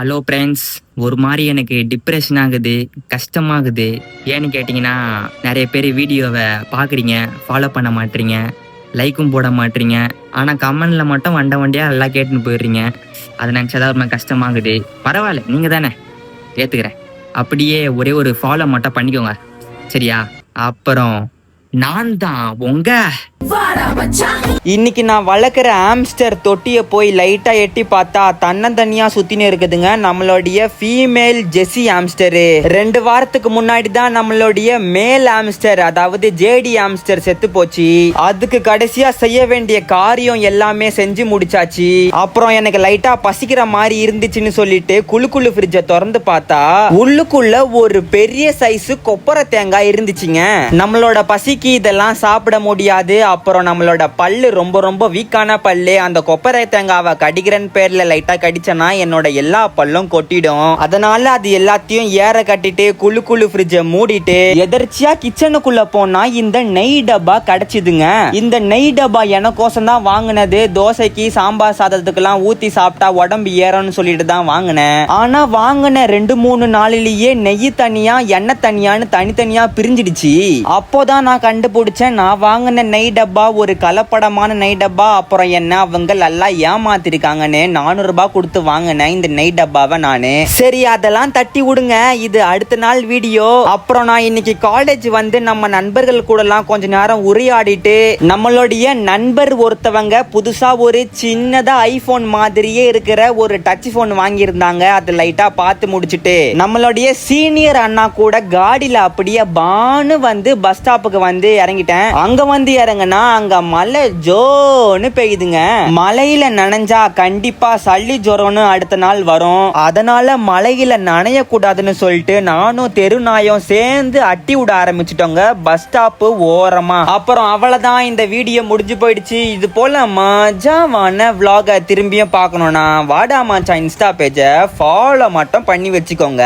Hello friends. ஒரு மாதிரி எனக்கு டிப்ரெஷன் ஆகுது, கஷ்டமாகுது. ஏன்னு கேட்டிங்கன்னா, நிறைய பேர் வீடியோவை பார்க்குறீங்க, ஃபாலோ பண்ண மாட்டீங்க, லைக்கும் போட மாட்டீங்க. ஆனால் கமெண்டில் மட்டும் வண்டியாக எல்லாம் கேட்டுன்னு போயிடுறீங்க. அதை நினச்சா தான் ரொம்ப கஷ்டமாகுது. பரவாயில்ல, நீங்கள் தானே, ஏற்றுக்கிறேன். அப்படியே ஒரே ஒரு ஃபாலோ மட்டும் பண்ணிக்கோங்க, சரியா? அப்புறம் நான் தான் உங்க இன்னைக்கு நான் வளர்க்குற ஆம்ஸ்டர் தொட்டியை போய் லைட்டா எட்டி பார்த்தா தன்னந்தனியா சுத்தினு இருக்குதுங்க நம்மளுடைய ஃபீமேல் ஜெசி ஆம்ஸ்டரு. 2 வாரத்துக்கு முன்னாடி தான் நம்மளுடைய மேல் ஆம்ஸ்டர், அதாவது ஜேடி ஆம்ஸ்டர் செத்து போச்சு. அதுக்கு கடைசியா செய்ய வேண்டிய காரியம் எல்லாமே செஞ்சு முடிச்சாச்சு. அப்புறம் எனக்கு லைட்டா பசிக்கிற மாதிரி இருந்துச்சுன்னு சொல்லிட்டு குளு ஃப்ரிட்ஜை திறந்து பார்த்தா உள்ளுக்குள்ள ஒரு பெரிய சைஸ் கொப்பரை தேங்காய் இருந்துச்சுங்க. நம்மளோட பசிக்கு இதெல்லாம் சாப்பிட முடியாது. அப்புறம் நம்மளோட பல்லு ரொம்ப வீக்கான பல்லு. அந்த கொப்பரை தேங்காவை கடிக்கிறன் பேர்ல லைட்டா கடிச்சனா என்னோட எல்லா பல்லும் கொட்டிடும். அதனால அது எல்லாத்தையும் ஏற கட்டிட்டு குளு ஃப்ரிட்ஜை மூடிட்டு எதர்ச்சியா கிச்சனுக்குள்ள போனா இந்த நெய் டப்பா கிடைச்சிதுங்க. இந்த நெய் டப்பா எனக்கோசம் தான் வாங்கினது. தோசைக்கு சாம்பார் சாதத்துக்கெல்லாம் ஊத்தி சாப்பிட்டா உடம்பு ஏறன்னு சொல்லிட்டு தான் வாங்கினேன். ஆனா வாங்கின 2-3 நாளிலேயே நெய் தனியா எண்ணெய் தனியான்னு தனித்தனியா பிரிஞ்சிடுச்சு. அப்போதான் நான் கண்டுபிடிச்சேன், நான் வாங்கின நெய் டப்பா ஒரு கலப்படமான நெய் டப்பா. அப்புறம் என்ன அவங்க நல்லா ஏமாத்திருக்காங்கன்னு 400 ரூபாய் கொடுத்து வாங்கினேன் இந்த நெய் டப்பாவை நானு. சரி, அதெல்லாம் தட்டி விடுங்க, இது அடுத்த நாள் வீடியோ. அப்புறம் நான் இன்னைக்கு காலேஜ் வந்து நம்ம நண்பர்கள் கூடலாம் கொஞ்ச நேரம் உரையாடிட்டு நம்மளுடைய நண்பர் ஒருத்தவங்க புதுசா ஒரு சின்னதா ஐபோன் மாதிரியே இருக்கிற ஒரு டச் போன் வாங்கியிருந்தாங்க. அது லைட்டா பார்த்து முடிச்சுட்டு நம்மளுடைய சீனியர் அண்ணா கூட காடியில அப்படியே பானு வந்து பஸ் ஸ்டாப்புக்கு வந்து இறங்கிட்டேன். அங்க வந்து இறங்கினா அங்க மழை ஜோன்னு பெய்யுதுங்க. மழையில நனைஞ்சா கண்டிப்பா சளி ஜுரம்னு அடுத்த நாள் வரும். அதனால மழையில நனைய கூடாதுன்னு சொல்லிட்டு நானும் தெருநாயும் சேர்ந்து அட்டி விட ஆரம்பிச்சிட்டோங்க பஸ் ஸ்டாப் ஓரமா. அப்புறம் அவ்வளவுதான், இந்த வீடியோ முடிஞ்சு போயிடுச்சு. இது போல மஜாவான vlog திரும்பியும் பார்க்கணும்னா வாடா மச்சான் இன்ஸ்டா பேஜை ஃபாலோ மட்டும் பண்ணி வச்சுக்கோங்க.